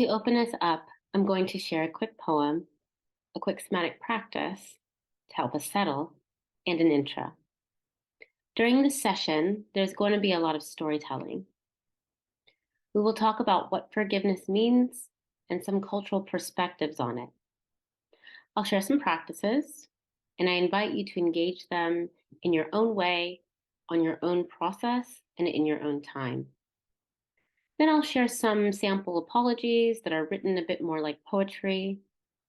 To open us up, I'm going to share a quick poem, a quick somatic practice to help us settle, and an intro. During this session, there's going to be a lot of storytelling. We will talk about what forgiveness means and some cultural perspectives on it. I'll share some practices, and I invite you to engage them in your own way, on your own process, and in your own time. Then I'll share some sample apologies that are written a bit more like poetry.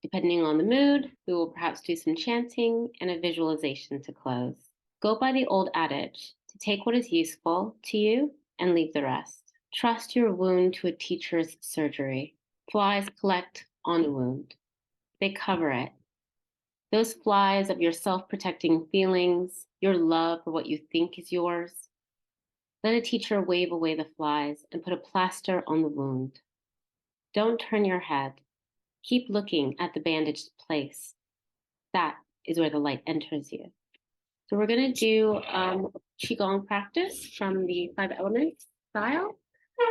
Depending on the mood, we will perhaps do some chanting and a visualization to close. Go by the old adage to take what is useful to you and leave the rest. Trust your wound to a teacher's surgery. Flies collect on a wound. They cover it. Those flies of your self-protecting feelings, your love for what you think is yours. Let a teacher wave away the flies and put a plaster on the wound. Don't turn your head. Keep looking at the bandaged place. That is where the light enters you. So we're going to do Qigong practice from the 5 elements style.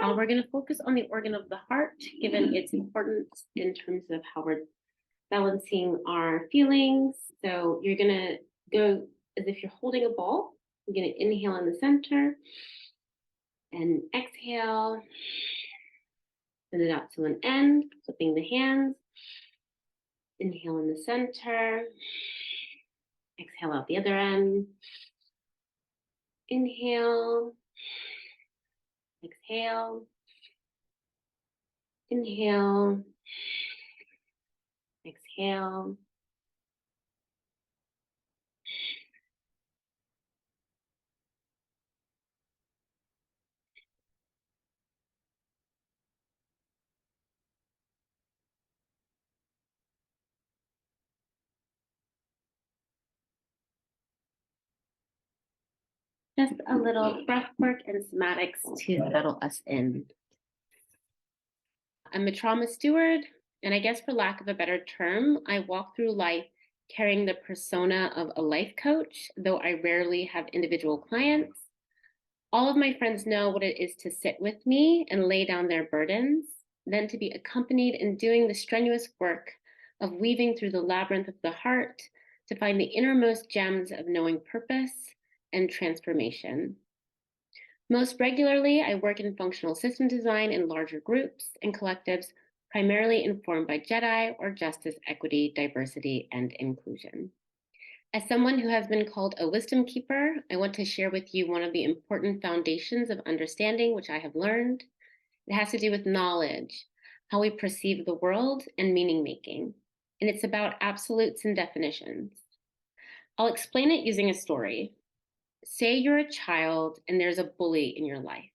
We're going to focus on the organ of the heart, given its importance in terms of how we're balancing our feelings. So you're going to go as if you're holding a ball. You're going to inhale in the center and exhale. Send it out to an end, flipping the hands. Inhale in the center. Exhale out the other end. Inhale. Exhale. Inhale. Exhale. Just a little breath work and somatics to settle us in. I'm a trauma steward, and I guess for lack of a better term, I walk through life carrying the persona of a life coach, though I rarely have individual clients. All of my friends know what it is to sit with me and lay down their burdens, then to be accompanied in doing the strenuous work of weaving through the labyrinth of the heart to find the innermost gems of knowing purpose and transformation. Most regularly, I work in functional system design in larger groups and collectives, primarily informed by JEDI or Justice, Equity, Diversity, and Inclusion. As someone who has been called a wisdom keeper, I want to share with you one of the important foundations of understanding which I have learned. It has to do with knowledge, how we perceive the world, and meaning making. And it's about absolutes and definitions. I'll explain it using a story. Say you're a child and there's a bully in your life.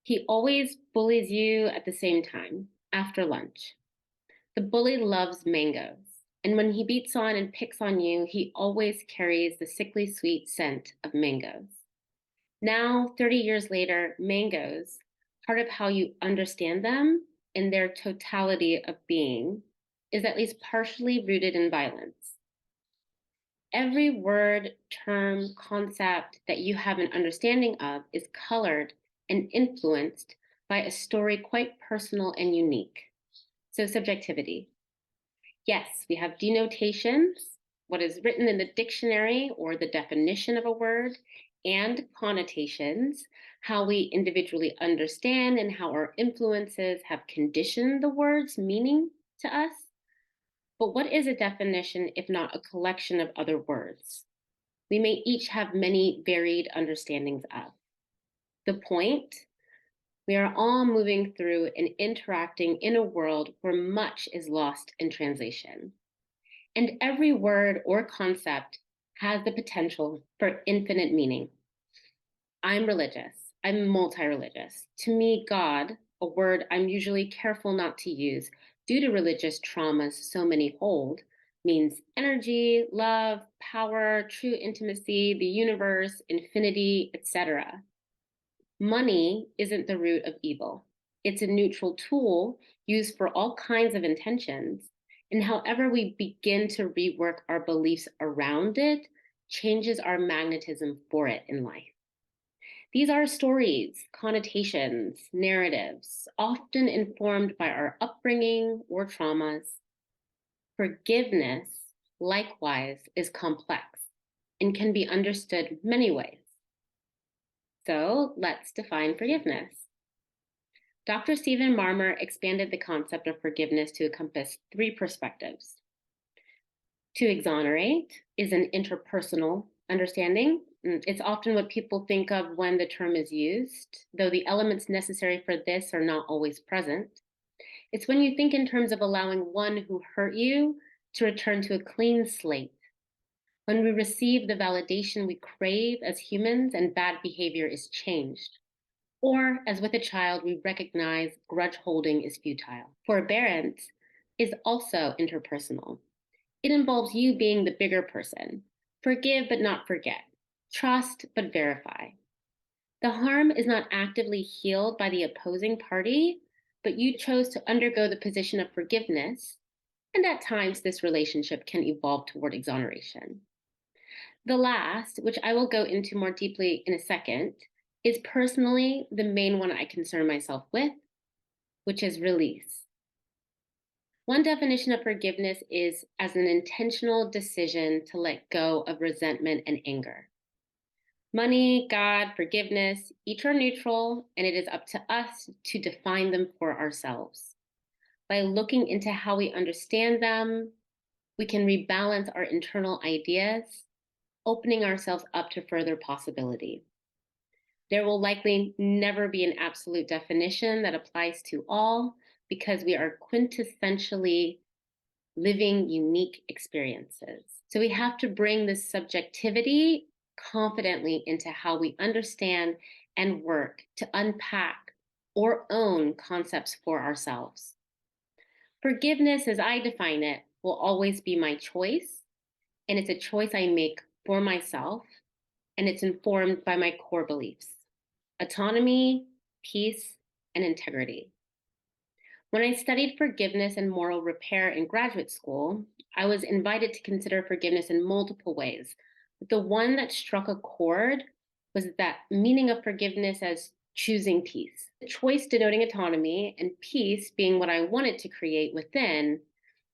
He always bullies you at the same time, after lunch. The bully loves mangoes, and when he beats on and picks on you, he always carries the sickly sweet scent of mangoes. Now, 30 years later, mangoes, part of how you understand them in their totality of being, is at least partially rooted in violence. Every word, term, concept that you have an understanding of is colored and influenced by a story quite personal and unique. So subjectivity. Yes, we have denotations, what is written in the dictionary or the definition of a word, and connotations, how we individually understand and how our influences have conditioned the word's meaning to us. But what is a definition if not a collection of other words? We may each have many varied understandings of. The point, we are all moving through and interacting in a world where much is lost in translation. And every word or concept has the potential for infinite meaning. I'm religious. I'm multi-religious. To me, God, a word I'm usually careful not to use due to religious traumas so many hold, means energy, love, power, true intimacy, the universe, infinity, etc. Money isn't the root of evil. It's a neutral tool used for all kinds of intentions. And however we begin to rework our beliefs around it, changes our magnetism for it in life. These are stories, connotations, narratives, often informed by our upbringing upbringing or traumas. Forgiveness, likewise, is complex and can be understood many ways. So let's define forgiveness. Dr. Stephen Marmer expanded the concept of forgiveness to encompass three perspectives. To exonerate is an interpersonal understanding. It's often what people think of when the term is used, though the elements necessary for this are not always present. It's when you think in terms of allowing one who hurt you to return to a clean slate. When we receive the validation we crave as humans and bad behavior is changed. Or, as with a child, we recognize grudge holding is futile. Forbearance is also interpersonal. It involves you being the bigger person. Forgive but not forget. Trust but verify. The harm is not actively healed by the opposing party, but you chose to undergo the position of forgiveness, and at times this relationship can evolve toward exoneration. The last, which I will go into more deeply in a second, is personally the main one I concern myself with, which is release. One definition of forgiveness is as an intentional decision to let go of resentment and anger. Money, God, forgiveness, each are neutral, and it is up to us to define them for ourselves. By looking into how we understand them, we can rebalance our internal ideas, opening ourselves up to further possibility. There will likely never be an absolute definition that applies to all because we are quintessentially living unique experiences. So we have to bring this subjectivity confidently into how we understand and work to unpack or own concepts for ourselves. Forgiveness, as I define it, will always be my choice, and it's a choice I make for myself, and it's informed by my core beliefs: autonomy, peace, and integrity. When I studied forgiveness and moral repair in graduate school, I was invited to consider forgiveness in multiple ways. But the one that struck a chord was that meaning of forgiveness as choosing peace. The choice denoting autonomy, and peace being what I wanted to create within,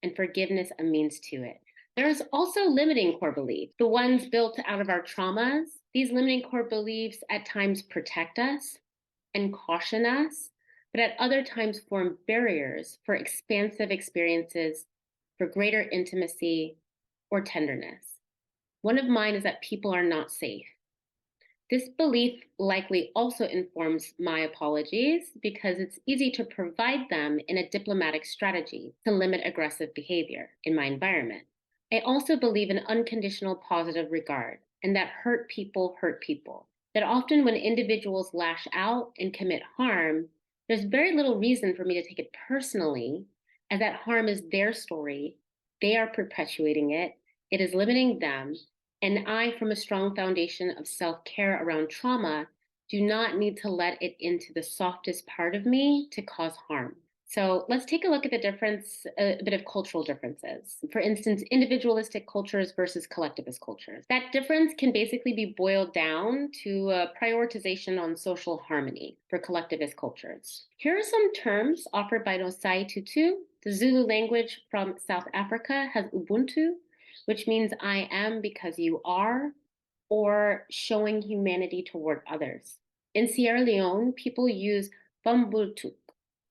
and forgiveness a means to it. There is also limiting core beliefs, the ones built out of our traumas. These limiting core beliefs at times protect us and caution us, but at other times form barriers for expansive experiences, for greater intimacy or tenderness. One of mine is that people are not safe. This belief likely also informs my apologies because it's easy to provide them in a diplomatic strategy to limit aggressive behavior in my environment. I also believe in unconditional positive regard and that hurt people, that often when individuals lash out and commit harm, there's very little reason for me to take it personally, as that harm is their story, they are perpetuating it, it is limiting them, and I, from a strong foundation of self-care around trauma, do not need to let it into the softest part of me to cause harm. So let's take a look at the difference, a bit of cultural differences. For instance, individualistic cultures versus collectivist cultures. That difference can basically be boiled down to a prioritization on social harmony for collectivist cultures. Here are some terms offered by Nosai Tutu. The Zulu language from South Africa has Ubuntu, which means I am because you are, or showing humanity toward others. In Sierra Leone, people use Bambutuk,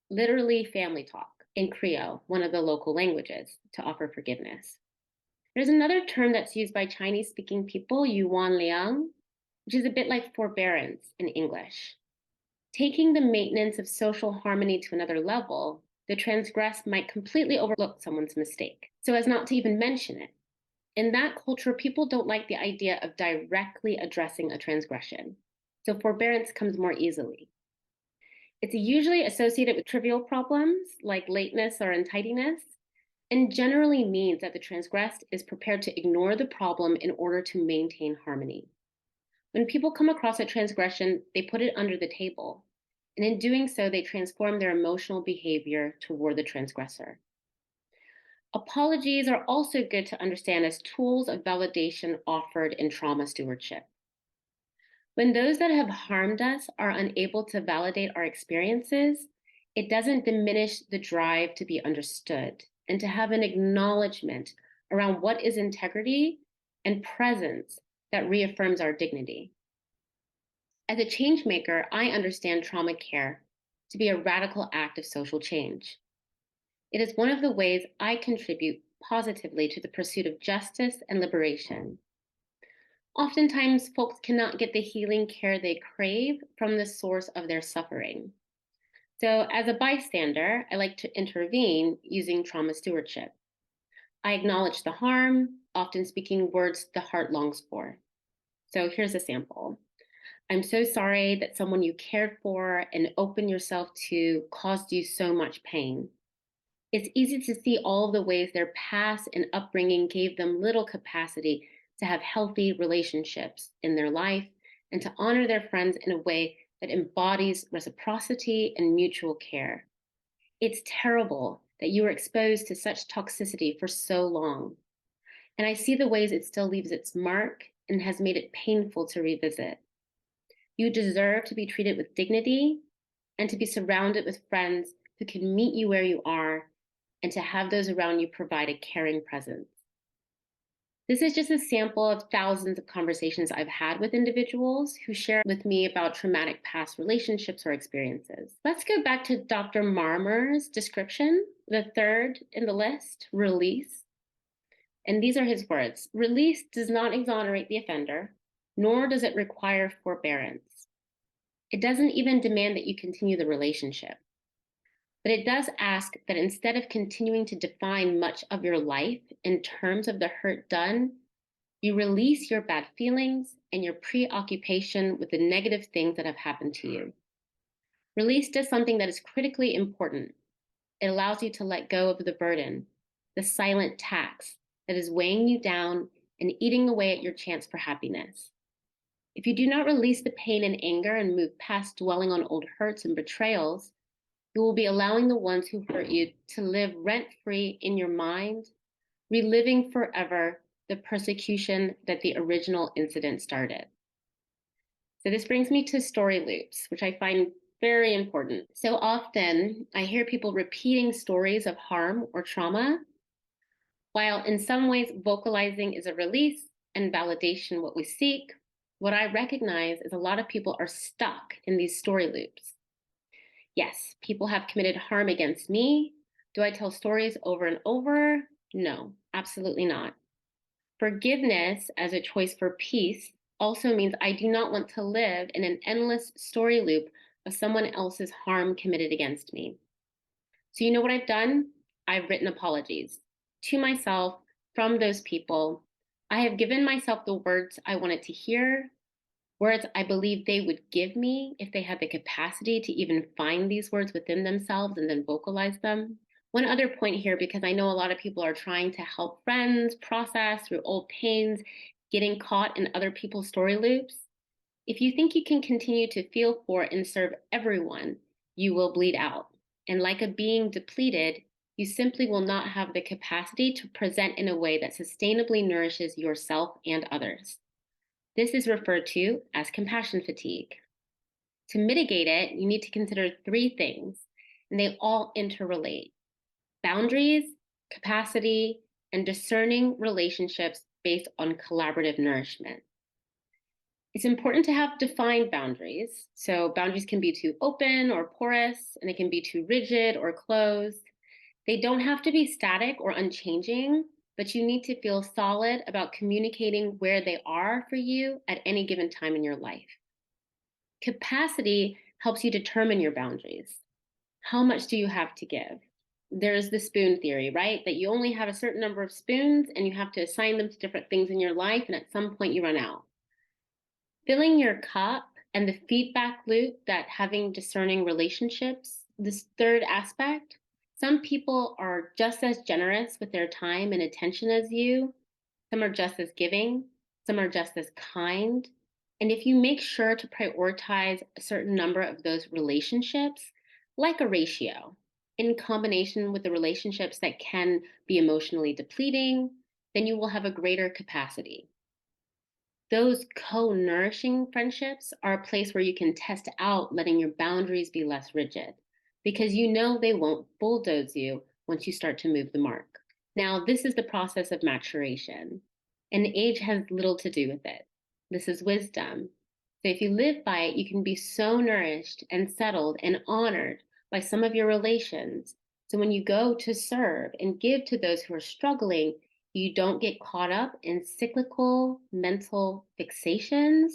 literally family talk, in Creole, one of the local languages, to offer forgiveness. There's another term that's used by Chinese-speaking people, Yuan Liang, which is a bit like forbearance in English. Taking the maintenance of social harmony to another level, the transgressed might completely overlook someone's mistake, so as not to even mention it. In that culture, people don't like the idea of directly addressing a transgression, so forbearance comes more easily. It's usually associated with trivial problems like lateness or untidiness, and generally means that the transgressed is prepared to ignore the problem in order to maintain harmony. When people come across a transgression, they put it under the table, and in doing so, they transform their emotional behavior toward the transgressor. Apologies are also good to understand as tools of validation offered in trauma stewardship. When those that have harmed us are unable to validate our experiences, It doesn't diminish the drive to be understood and to have an acknowledgement around what is integrity and presence that reaffirms our dignity. As a change maker, I understand trauma care to be a radical act of social change. It is one of the ways I contribute positively to the pursuit of justice and liberation. Oftentimes, folks cannot get the healing care they crave from the source of their suffering. So, as a bystander, I like to intervene using trauma stewardship. I acknowledge the harm, often speaking words the heart longs for. So, here's a sample. I'm so sorry that someone you cared for and opened yourself to caused you so much pain. It's easy to see all of the ways their past and upbringing gave them little capacity to have healthy relationships in their life and to honor their friends in a way that embodies reciprocity and mutual care. It's terrible that you were exposed to such toxicity for so long. And I see the ways it still leaves its mark and has made it painful to revisit. You deserve to be treated with dignity and to be surrounded with friends who can meet you where you are and to have those around you provide a caring presence. This is just a sample of thousands of conversations I've had with individuals who share with me about traumatic past relationships or experiences. Let's go back to Dr. Marmer's description, the third in the list, release. And these are his words. Release does not exonerate the offender, nor does it require forbearance. It doesn't even demand that you continue the relationship. But it does ask that instead of continuing to define much of your life in terms of the hurt done, you release your bad feelings and your preoccupation with the negative things that have happened to you. Release does something that is critically important. It allows you to let go of the burden, the silent tax that is weighing you down and eating away at your chance for happiness. If you do not release the pain and anger and move past dwelling on old hurts and betrayals, you will be allowing the ones who hurt you to live rent-free in your mind, reliving forever the persecution that the original incident started. So this brings me to story loops, which I find very important. So often I hear people repeating stories of harm or trauma, while in some ways vocalizing is a release and validation what we seek. What I recognize is a lot of people are stuck in these story loops. Yes, people have committed harm against me. Do I tell stories over and over? No, absolutely not. Forgiveness as a choice for peace also means I do not want to live in an endless story loop of someone else's harm committed against me. So, you know what I've done? I've written apologies to myself from those people. I have given myself the words I wanted to hear, words I believe they would give me if they had the capacity to even find these words within themselves and then vocalize them. One other point here, because I know a lot of people are trying to help friends process through old pains, getting caught in other people's story loops. If you think you can continue to feel for and serve everyone, you will bleed out. And like a being depleted, you simply will not have the capacity to present in a way that sustainably nourishes yourself and others. This is referred to as compassion fatigue. To mitigate it, you need to consider three things, and they all interrelate: boundaries, capacity, and discerning relationships based on collaborative nourishment. It's important to have defined boundaries. So boundaries can be too open or porous, and they can be too rigid or closed. They don't have to be static or unchanging, but you need to feel solid about communicating where they are for you at any given time in your life. Capacity helps you determine your boundaries. How much do you have to give? There's the spoon theory, right? That you only have a certain number of spoons and you have to assign them to different things in your life, and at some point you run out. Filling your cup and the feedback loop that having discerning relationships, this third aspect, some people are just as generous with their time and attention as you. Some are just as giving. Some are just as kind. And if you make sure to prioritize a certain number of those relationships, like a ratio, in combination with the relationships that can be emotionally depleting, then you will have a greater capacity. Those co-nourishing friendships are a place where you can test out letting your boundaries be less rigid. because you know they won't bulldoze you once you start to move the mark. Now, this is the process of maturation, and age has little to do with it. This is wisdom. So if you live by it, you can be so nourished and settled and honored by some of your relations. So when you go to serve and give to those who are struggling, you don't get caught up in cyclical mental fixations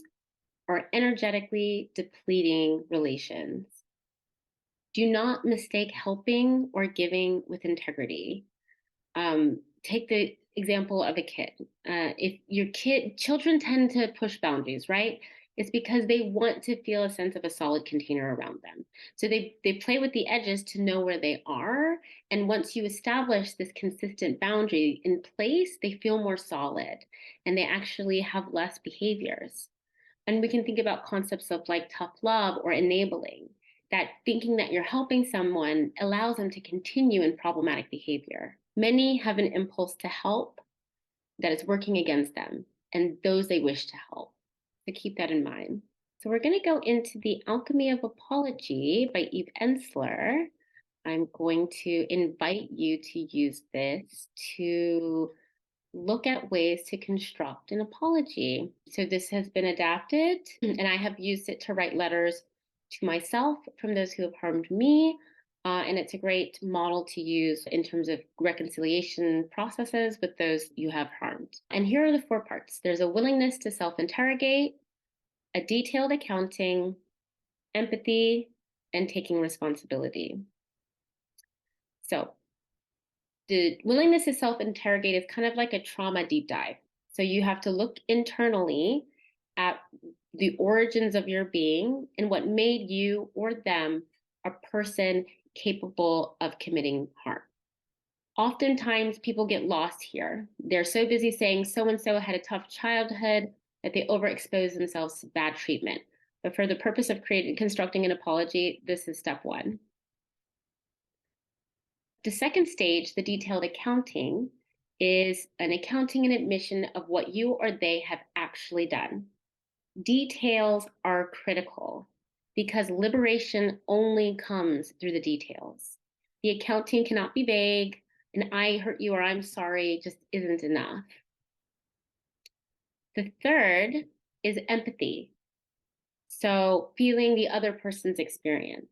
or energetically depleting relations. Do not mistake helping or giving with integrity. Take the example of a kid. If your children tend to push boundaries, right? It's because they want to feel a sense of a solid container around them. So they play with the edges to know where they are. And once you establish this consistent boundary in place, they feel more solid and they actually have less behaviors. And we can think about concepts of like tough love or enabling, that thinking that you're helping someone allows them to continue in problematic behavior. Many have an impulse to help that is working against them and those they wish to help. So keep that in mind. So we're going to go into the Alchemy of Apology by Ensler. I'm going to invite you to use this to look at ways to construct an apology. So this has been adapted, and I have used it to write letters to myself from those who have harmed me. And it's a great model to use in terms of reconciliation processes with those you have harmed. And here are the 4 parts. There's a willingness to self-interrogate, a detailed accounting, empathy, and taking responsibility. So the willingness to self-interrogate is kind of like a trauma deep dive. So you have to look internally at the origins of your being and what made you or them a person capable of committing harm. Oftentimes people get lost here. They're so busy saying so-and-so had a tough childhood that they overexpose themselves to bad treatment. But for the purpose of constructing an apology, this is step 1. The second stage, the detailed accounting, is an accounting and admission of what you or they have actually done. Details are critical because liberation only comes through the details. The accounting cannot be vague, and I hurt you or I'm sorry just isn't enough. The third is empathy. So feeling the other person's experience.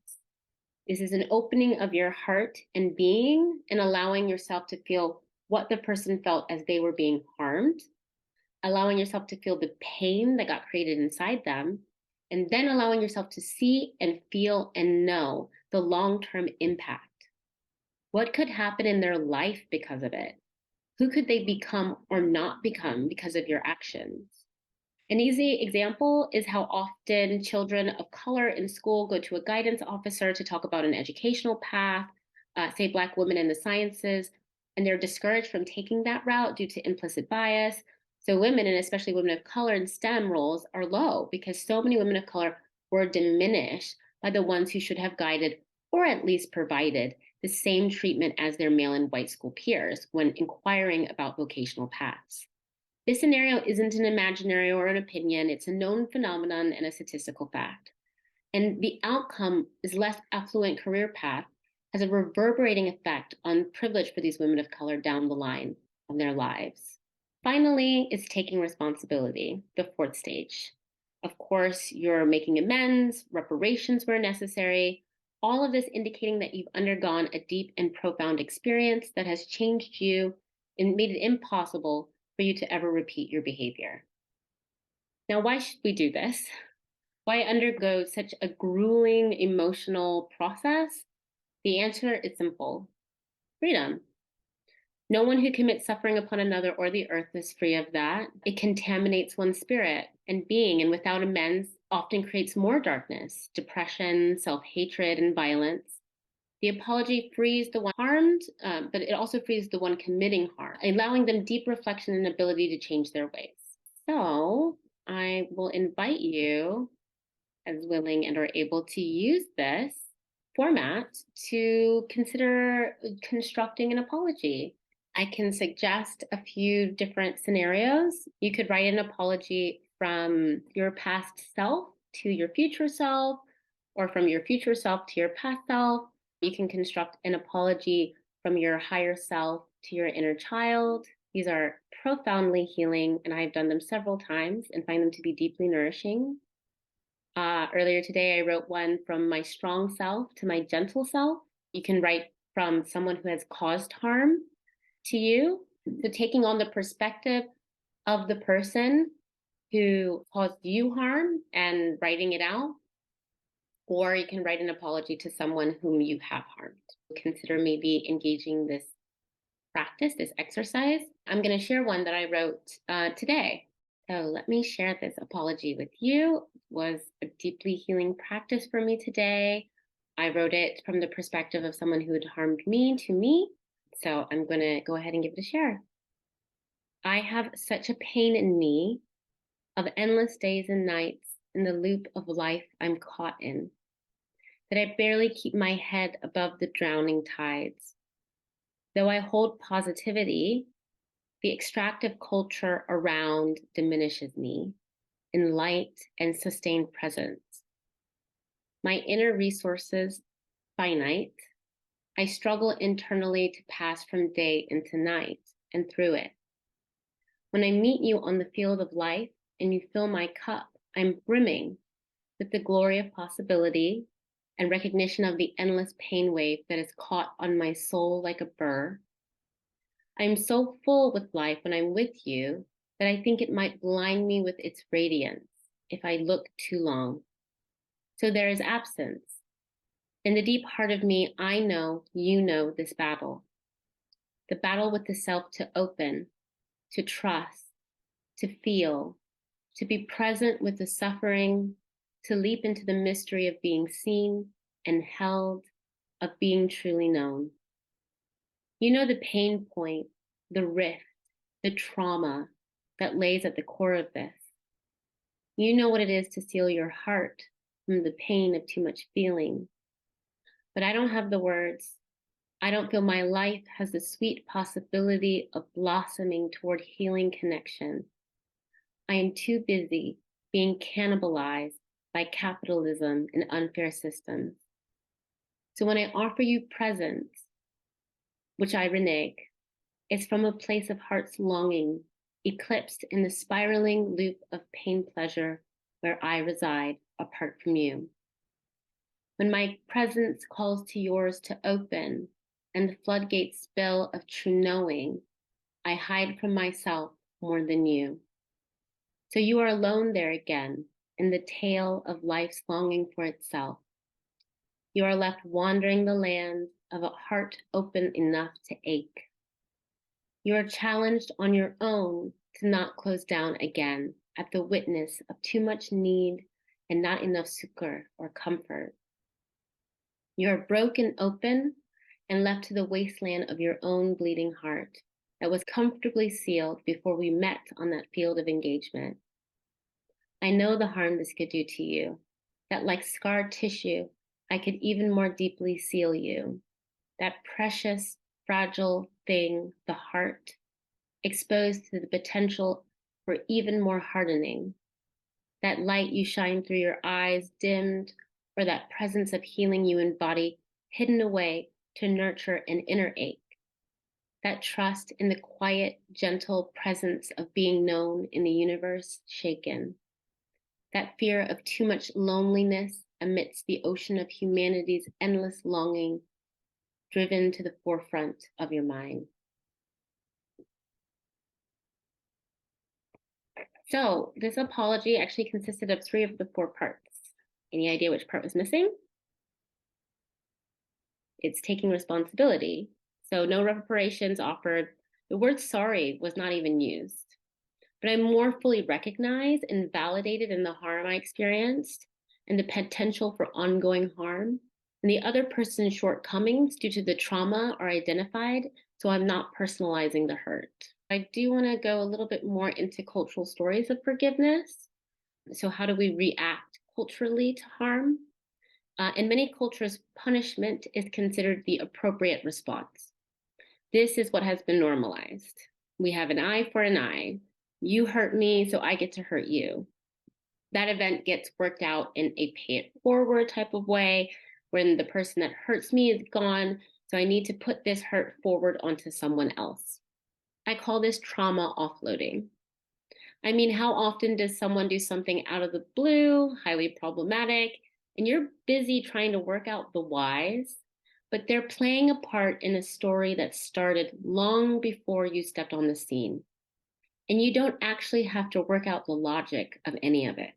This is an opening of your heart and being and allowing yourself to feel what the person felt as they were being harmed, allowing yourself to feel the pain that got created inside them, and then allowing yourself to see and feel and know the long-term impact. What could happen in their life because of it? Who could they become or not become because of your actions? An easy example is how often children of color in school go to a guidance officer to talk about an educational path, say Black women in the sciences, and they're discouraged from taking that route due to implicit bias. So women, and especially women of color in STEM roles, are low because so many women of color were diminished by the ones who should have guided or at least provided the same treatment as their male and white school peers when inquiring about vocational paths. This scenario isn't an imaginary or an opinion. It's a known phenomenon and a statistical fact. And the outcome is less affluent career path has a reverberating effect on privilege for these women of color down the line of their lives. Finally, it's taking responsibility, the 4th stage. Of course, you're making amends, reparations where necessary, all of this indicating that you've undergone a deep and profound experience that has changed you and made it impossible for you to ever repeat your behavior. Now, why should we do this? Why undergo such a grueling emotional process? The answer is simple: freedom. No one who commits suffering upon another or the earth is free of that. It contaminates one's spirit and being, and without amends, often creates more darkness, depression, self-hatred, and violence. The apology frees the one harmed, but it also frees the one committing harm, allowing them deep reflection and ability to change their ways. So I will invite you, as willing and are able, to use this format to consider constructing an apology. I can suggest a few different scenarios. You could write an apology from your past self to your future self, or from your future self to your past self. You can construct an apology from your higher self to your inner child. These are profoundly healing, and I've done them several times and find them to be deeply nourishing. Earlier today, I wrote one from my strong self to my gentle self. You can write from someone who has caused harm to you. So, taking on the perspective of the person who caused you harm and writing it out, or you can write an apology to someone whom you have harmed. Consider maybe engaging this practice, this exercise. I'm going to share one that I wrote today. So let me share this apology with you. It was a deeply healing practice for me today. I wrote it from the perspective of someone who had harmed me to me. So I'm going to go ahead and give it a share. I have such a pain in me of endless days and nights in the loop of life I'm caught in, that I barely keep my head above the drowning tides. Though I hold positivity, the extractive culture around diminishes me in light and sustained presence. My inner resources finite. I struggle internally to pass from day into night and through it. When I meet you on the field of life and you fill my cup, I'm brimming with the glory of possibility and recognition of the endless pain wave that is caught on my soul like a burr. I am so full with life when I'm with you that I think it might blind me with its radiance if I look too long. So there is absence. In the deep heart of me, I know you know this battle. The battle with the self to open, to trust, to feel, to be present with the suffering, to leap into the mystery of being seen and held, of being truly known. You know the pain point, the rift, the trauma that lays at the core of this. You know what it is to seal your heart from the pain of too much feeling. But I don't have the words. I don't feel my life has the sweet possibility of blossoming toward healing connection. I am too busy being cannibalized by capitalism and unfair systems. So when I offer you presence, which I renege, it's from a place of heart's longing, eclipsed in the spiraling loop of pain pleasure where I reside apart from you. When my presence calls to yours to open and the floodgates spill of true knowing, I hide from myself more than you. So you are alone there again in the tale of life's longing for itself. You are left wandering the land of a heart open enough to ache. You are challenged on your own to not close down again at the witness of too much need and not enough succor or comfort. You are broken open and left to the wasteland of your own bleeding heart that was comfortably sealed before we met on that field of engagement. I know the harm this could do to you, that like scarred tissue, I could even more deeply seal you. That precious, fragile thing, the heart, exposed to the potential for even more hardening. That light you shine through your eyes dimmed, or that presence of healing you embody hidden away to nurture an inner ache. That trust in the quiet, gentle presence of being known in the universe shaken. That fear of too much loneliness amidst the ocean of humanity's endless longing driven to the forefront of your mind. So this apology actually consisted of 3 of the 4 parts. Any idea which part was missing? It's taking responsibility. So no reparations offered. The word sorry was not even used. But I more fully recognized and validated in the harm I experienced and the potential for ongoing harm. And the other person's shortcomings due to the trauma are identified, so I'm not personalizing the hurt. I do want to go a little bit more into cultural stories of forgiveness. So how do we react culturally to harm? In many cultures, punishment is considered the appropriate response. This is what has been normalized. We have an eye for an eye. You hurt me, so I get to hurt you. That event gets worked out in a pay it forward type of way. when the person that hurts me is gone, so I need to put this hurt forward onto someone else. I call this trauma offloading. I mean, how often does someone do something out of the blue, highly problematic, and you're busy trying to work out the whys, but they're playing a part in a story that started long before you stepped on the scene. And you don't actually have to work out the logic of any of it.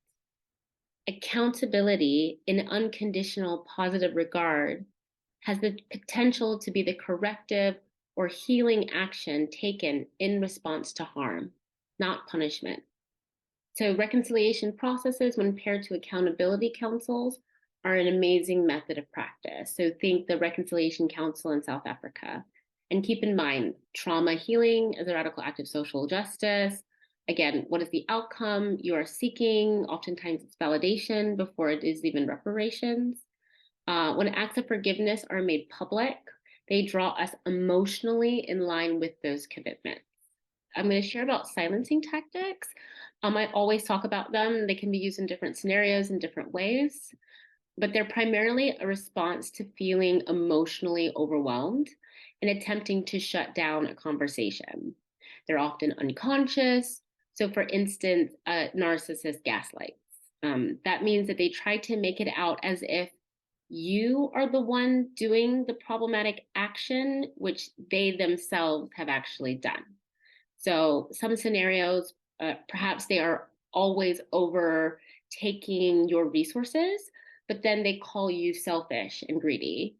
Accountability in unconditional positive regard has the potential to be the corrective or healing action taken in response to harm, not punishment. So reconciliation processes, when paired to accountability councils, are an amazing method of practice. So think the Reconciliation Council in South Africa. And keep in mind, trauma healing is a radical act of social justice. Again, what is the outcome you are seeking? Oftentimes it's validation before it is even reparations. When acts of forgiveness are made public, they draw us emotionally in line with those commitments. I'm going to share about silencing tactics. I always talk about them. They can be used in different scenarios in different ways, but they're primarily a response to feeling emotionally overwhelmed and attempting to shut down a conversation. They're often unconscious. So, for instance, a narcissist gaslights. That means that they try to make it out as if you are the one doing the problematic action, which they themselves have actually done. So some scenarios, perhaps they are always overtaking your resources, but then they call you selfish and greedy,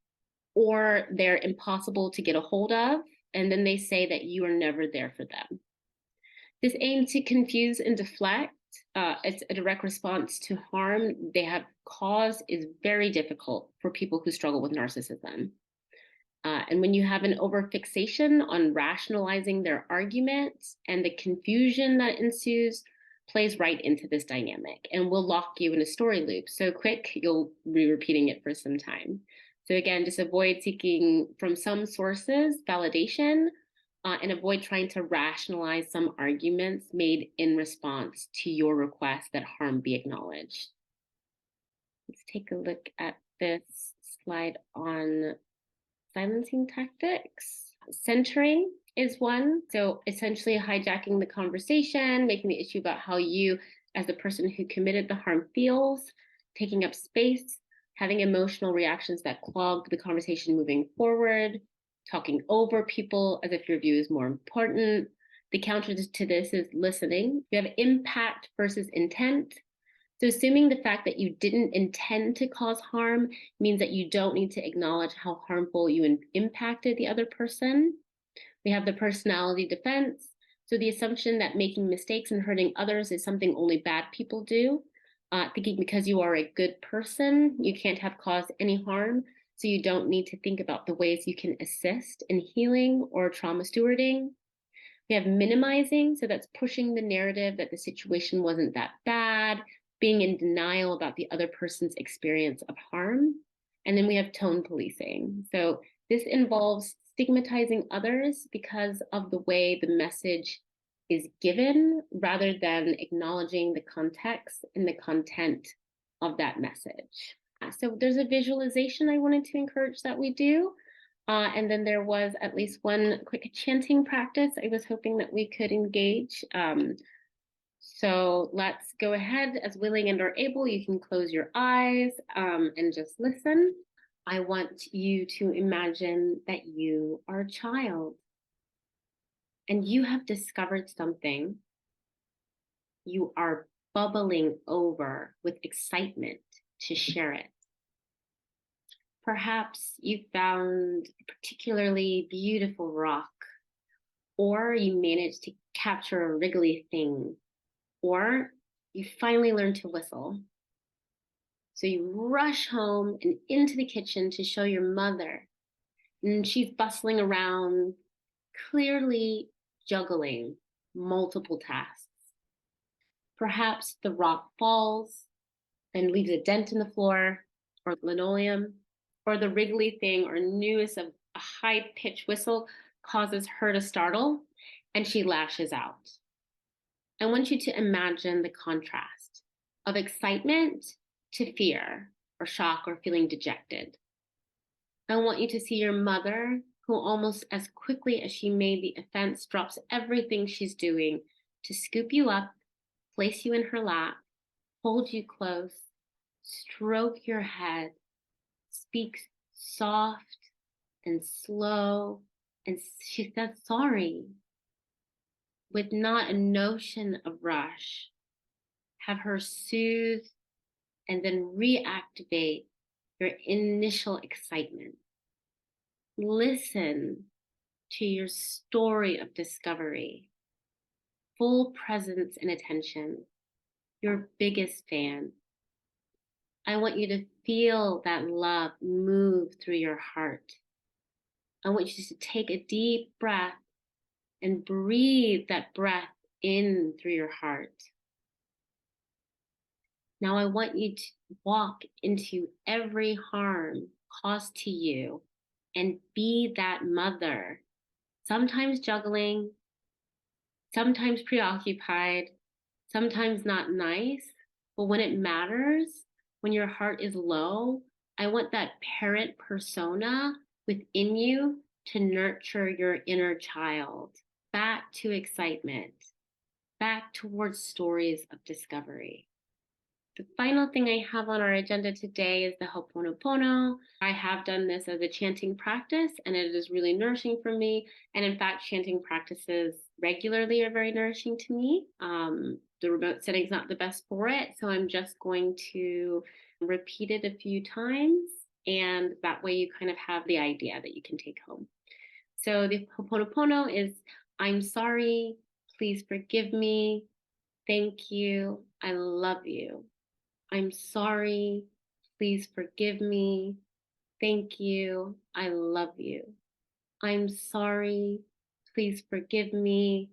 or they're impossible to get a hold of, and then they say that you are never there for them. This aims to confuse and deflect. It's a direct response to harm they have caused is very difficult for people who struggle with narcissism. And when you have an overfixation on rationalizing their arguments, and the confusion that ensues plays right into this dynamic and will lock you in a story loop. So quick, you'll be repeating it for some time. So again, just avoid seeking from some sources validation, and avoid trying to rationalize some arguments made in response to your request that harm be acknowledged. Let's take a look at this slide on silencing tactics. Centering is one. So essentially hijacking the conversation, making the issue about how you, as the person who committed the harm, feels, taking up space, having emotional reactions that clog the conversation moving forward, talking over people as if your view is more important. The counter to this is listening. You have impact versus intent. So assuming the fact that you didn't intend to cause harm means that you don't need to acknowledge how harmful you impacted the other person. We have the personality defense. So the assumption that making mistakes and hurting others is something only bad people do. Thinking because you are a good person, you can't have caused any harm. So you don't need to think about the ways you can assist in healing or trauma stewarding. We have minimizing. So that's pushing the narrative that the situation wasn't that bad, being in denial about the other person's experience of harm. And then we have tone policing. So this involves stigmatizing others because of the way the message is given, rather than acknowledging the context and the content of that message. So there's a visualization I wanted to encourage that we do. And then there was at least one quick chanting practice I was hoping that we could engage. So let's go ahead, as willing and or able. You can close your eyes and just listen. I want you to imagine that you are a child and you have discovered something. You are bubbling over with excitement to share it. Perhaps you found a particularly beautiful rock, or you managed to capture a wriggly thing, or you finally learned to whistle. So you rush home and into the kitchen to show your mother, and she's bustling around, clearly juggling multiple tasks. Perhaps the rock falls and leaves a dent in the floor or linoleum, or the wriggly thing or news of a high-pitched whistle causes her to startle and she lashes out. I want you to imagine the contrast of excitement to fear, or shock or feeling dejected. I want you to see your mother, who almost as quickly as she made the offense drops everything she's doing to scoop you up, place you in her lap, hold you close, stroke your head, speak soft and slow, and she says sorry with not a notion of rush. Have her soothe and then reactivate your initial excitement. Listen to your story of discovery, full presence and attention, your biggest fan. I want you to feel that love move through your heart. I want you to take a deep breath and breathe that breath in through your heart. Now I want you to walk into every harm caused to you and be that mother, sometimes juggling, sometimes preoccupied, sometimes not nice. But when it matters, when your heart is low, I want that parent persona within you to nurture your inner child back to excitement, back towards stories of discovery. The final thing I have on our agenda today is the Ho'oponopono. I have done this as a chanting practice, and it is really nourishing for me. And in fact, chanting practices regularly are very nourishing to me. The remote setting is not the best for it, so I'm just going to repeat it a few times, and that way you kind of have the idea that you can take home. So the Ho'oponopono is, I'm sorry, please forgive me, thank you, I love you. I'm sorry, please forgive me, thank you, I love you. I'm sorry, please forgive me,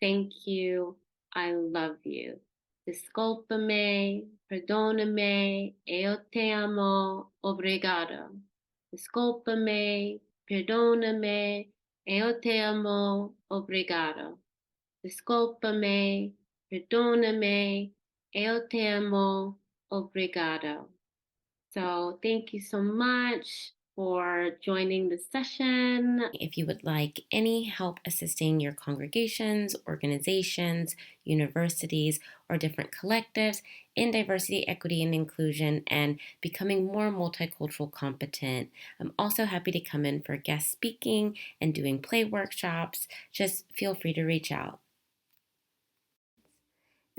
thank you, I love you. Disculpa-me, perdóname, eu te amo, obrigado. Disculpa-me, perdóname, eu te amo, obrigado. Disculpa-me, perdóname, eu te amo, obrigado. So thank you so much for joining the session. If you would like any help assisting your congregations, organizations, universities, or different collectives in diversity, equity, and inclusion and becoming more multicultural competent, I'm also happy to come in for guest speaking and doing play workshops. Just feel free to reach out.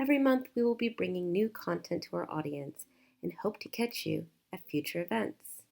Every month, we will be bringing new content to our audience and hope to catch you at future events.